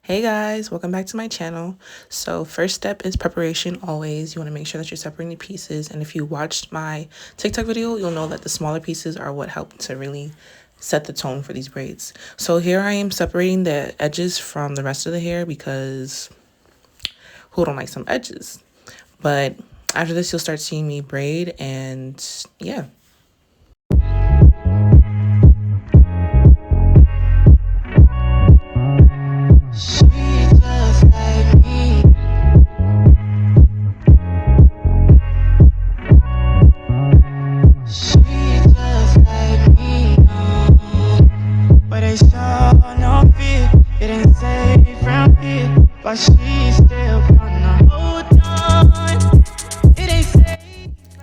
Hey guys, welcome back to my channel. So first step is preparation always. You want to make sure that you're separating the pieces, and if you watched my TikTok video, you'll know that the smaller pieces are what help to really set the tone for these braids. So here I am separating the edges from the rest of the hair because who don't like some edges? But after this, you'll start seeing me braid, and yeah.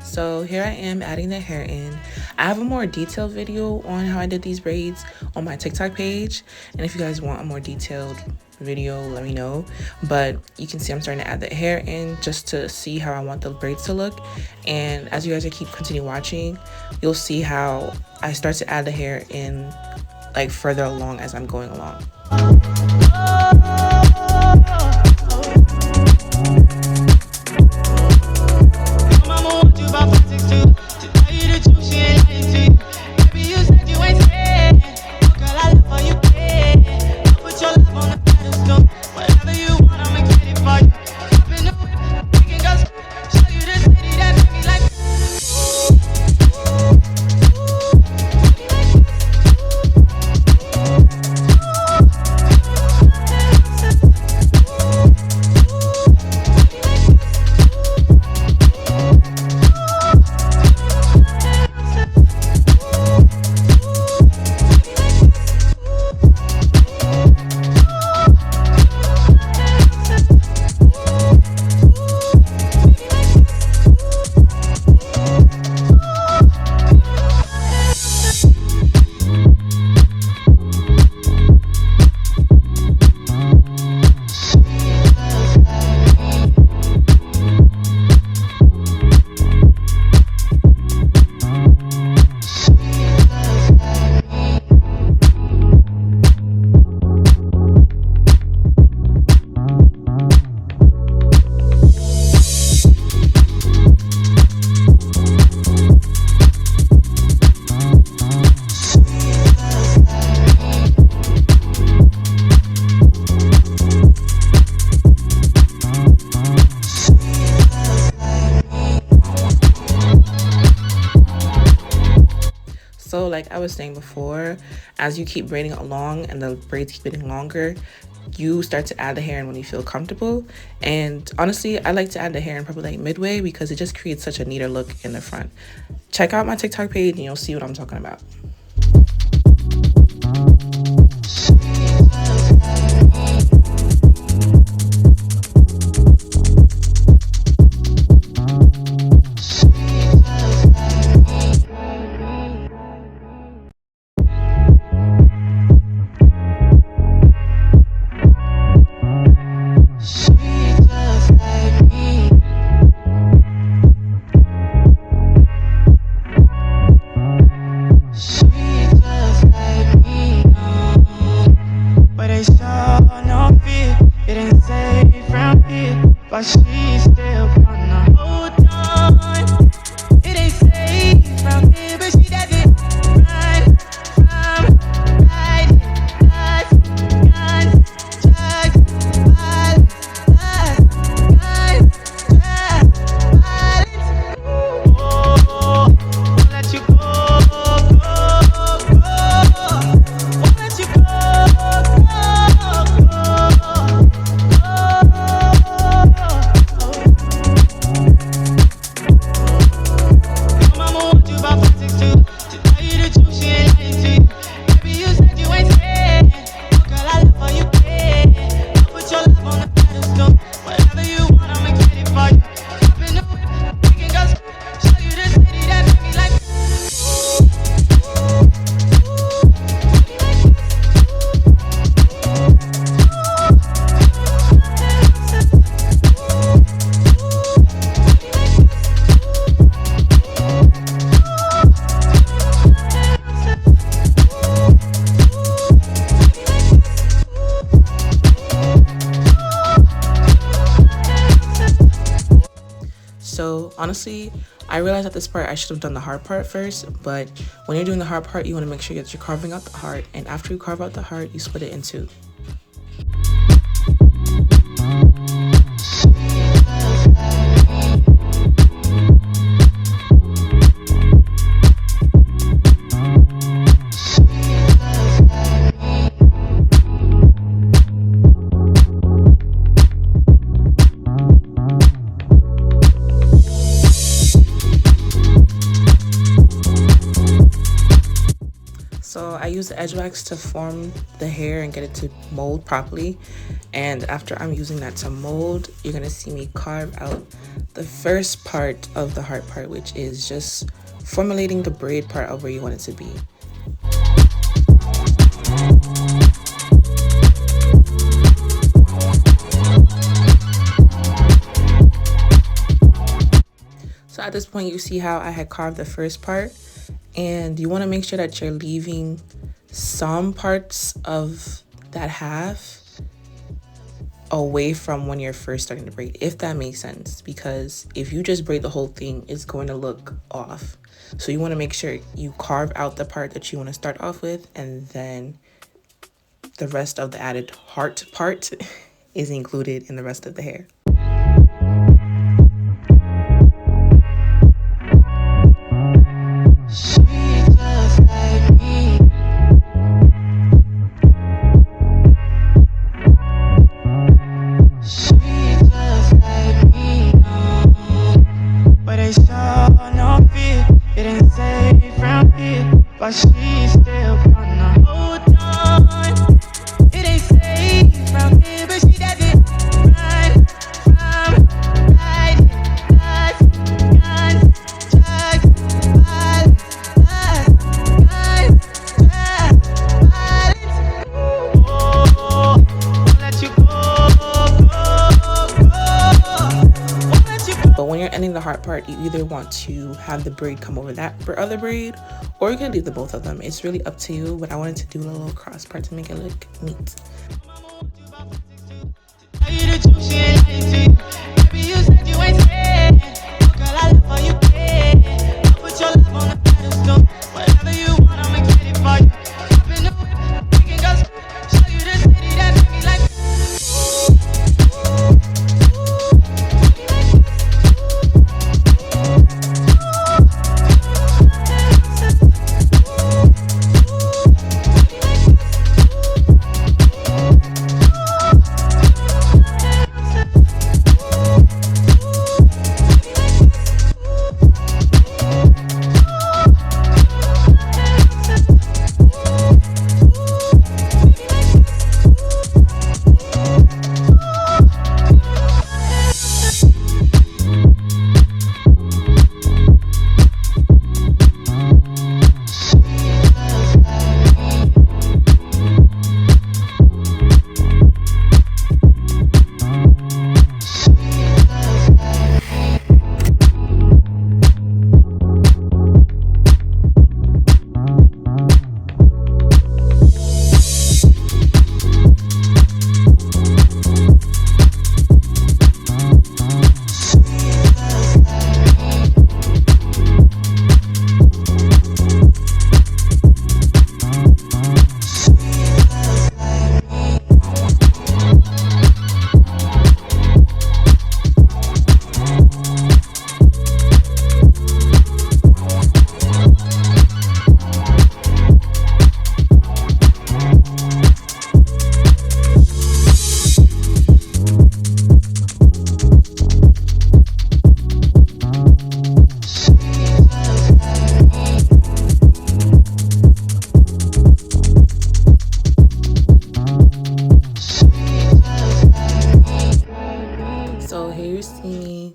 So here I am adding the hair in. I have a more detailed video on how I did these braids on my TikTok page, and if you guys want a more detailed video, let me know. But you can see I'm starting to add the hair in just to see how I want the braids to look, and as you guys continue watching, you'll see how I start to add the hair in like further along as I'm going along. So like I was saying before, as you keep braiding along and the braids keep getting longer, you start to add the hair in when you feel comfortable. And honestly, I like to add the hair in probably like midway because it just creates such a neater look in the front. Check out my TikTok page and you'll see what I'm talking about. But she's still gonna hold on. It ain't safe from here, but she doesn't run from riding guns, drugs, violence, won't let you go, won't let you go. honestly, I realized at this part I should have done the hard part first, but when you're doing the hard part, you want to make sure that you're carving out the heart, and after you carve out the heart, you split it in two. So I use the edge wax to form the hair and get it to mold properly. And after I'm using that to mold, you're gonna see me carve out the first part of the heart part, which is just formulating the braid part of where you want it to be. So at this point, you see how I had carved the first part, and you want to make sure that you're leaving some parts of that half away from when you're first starting to braid, if that makes sense, because if you just braid the whole thing, it's going to look off. So you want to make sure you carve out the part that you want to start off with, and then the rest of the added heart part is included in the rest of the hair. But she's still gonna hold on. It ain't safe from here, but she doesn't run from riding guns, drugs, violence, guns, drugs, violence. Oh, won't let you go. Won't let you go. But when you're ending the heart part, you either want to have the braid come over that other braid, or you can leave the both of them. It's really up to you, but I wanted to do a little cross part to make it look neat.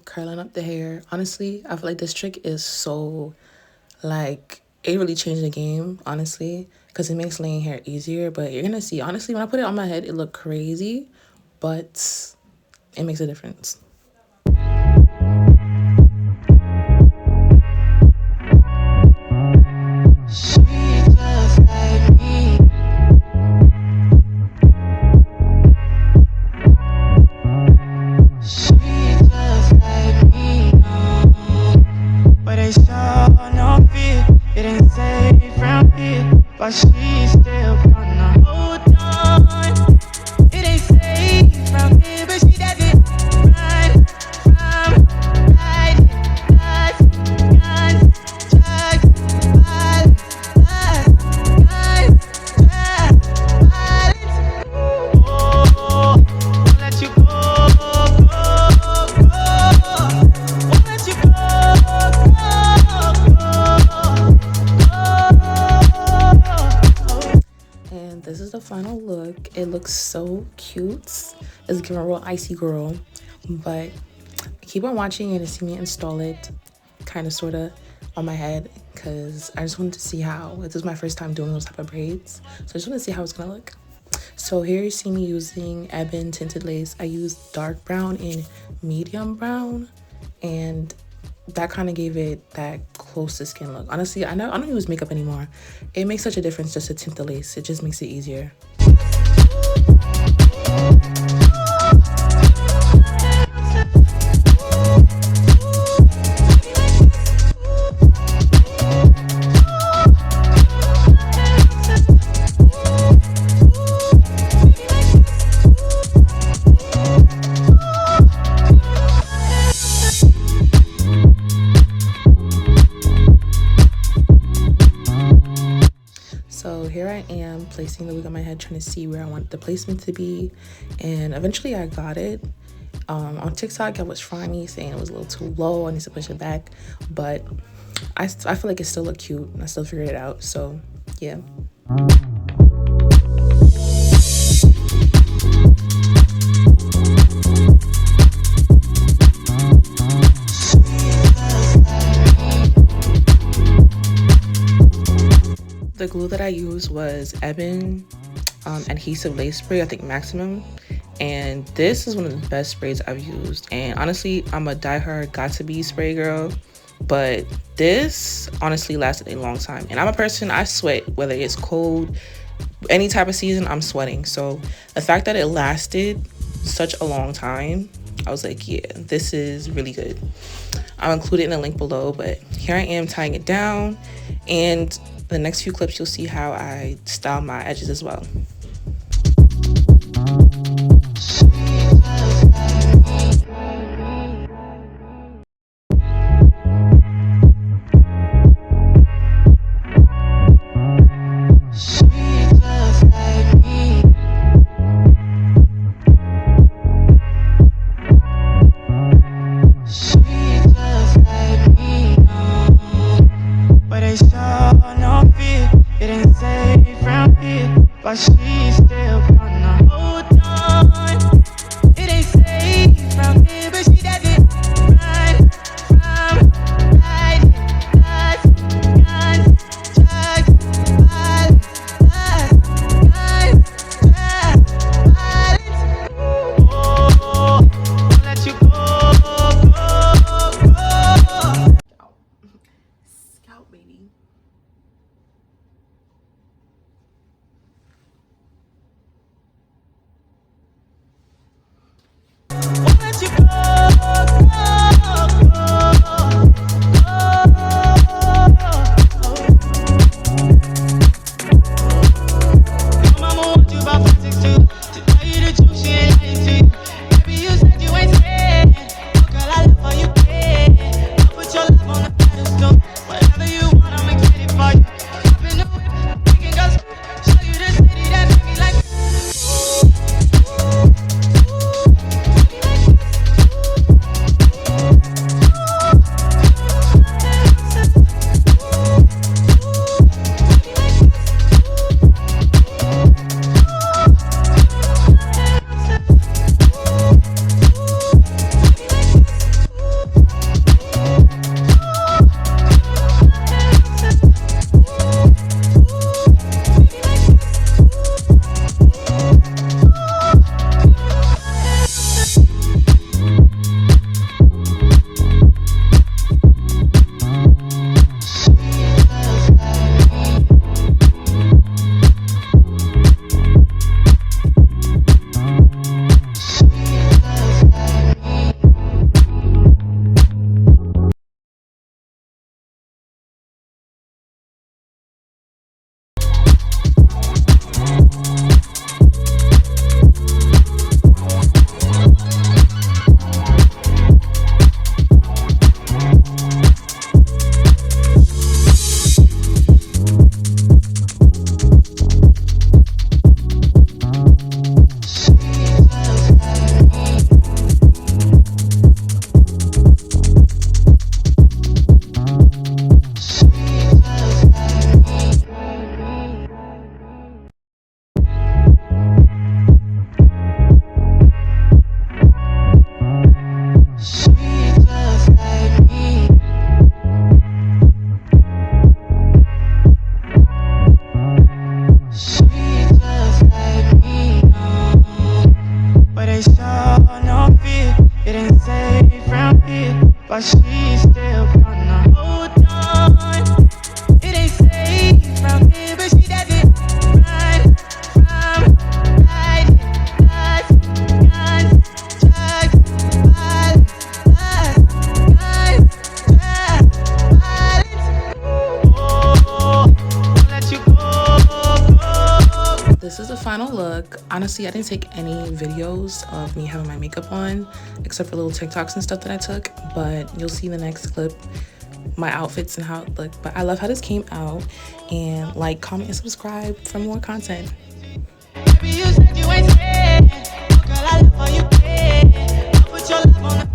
curling up the hair. Honestly, I feel like this trick is so, like, it really changed the game, honestly, because it makes laying hair easier. But you're gonna see, honestly, when I put it on my head, it looked crazy, but it makes a difference. they show no fear. It ain't safe from here, but she still gonna hold on. It ain't safe from here, but she doesn't run from right. Guns, drugs, violence, guns, drugs, violence. Oh, won't let you go, won't let you go, And this is the final look. It looks so cute. It's giving a real icy girl, but keep on watching and see me install it kind of sort of on my head, because I just wanted to see how this is my first time doing those type of braids, so I just want to see how it's gonna look. So here you see me using ebon tinted lace. I used dark brown and medium brown, and that kind of gave it that close to skin look. Honestly, I don't use makeup anymore. It makes such a difference just to tint the lace. It just makes it easier. So here I am placing the wig on my head, trying to see where I want the placement to be, and eventually I got it. On TikTok I was trying me, saying it was a little too low, I need to push it back, but I feel like it still looked cute and I still figured it out, so yeah. The glue that I used was ebon adhesive lace spray, I think Maximum, and this is one of the best sprays I've used. And honestly, I'm a diehard got to be spray girl, but this honestly lasted a long time. And I'm a person, I sweat whether it's cold, any type of season, I'm sweating. So the fact that it lasted such a long time, I was like, yeah, this is really good. I'll include it in the link below, but here I am tying it down, and the next few clips you'll see how I style my edges as well. But she's still gonna hold on. It ain't safe from here, but she doesn't run from right. Guns, drugs, violence, guns, drugs, violence. Oh, won't let you go. Scout, baby. Won't let you go. Mama want you about 5'6" to tell you the truth, she ain't lying to you. Baby, you said you ain't scared. Oh, girl, I love how you care. I'll put your love on the pedestal. Whatever you want, I'ma get it for you. Hop in the whip, we can go show you the city that make me like. this is the final look. Honestly, I didn't take any videos of me having my makeup on, except for little TikToks and stuff that I took, but you'll see in the next clip my outfits and how it looked. But I love how this came out, and like, comment, and subscribe for more content. Baby, you said you ain't scared. Oh, girl, I love how you care. I'll put your love on the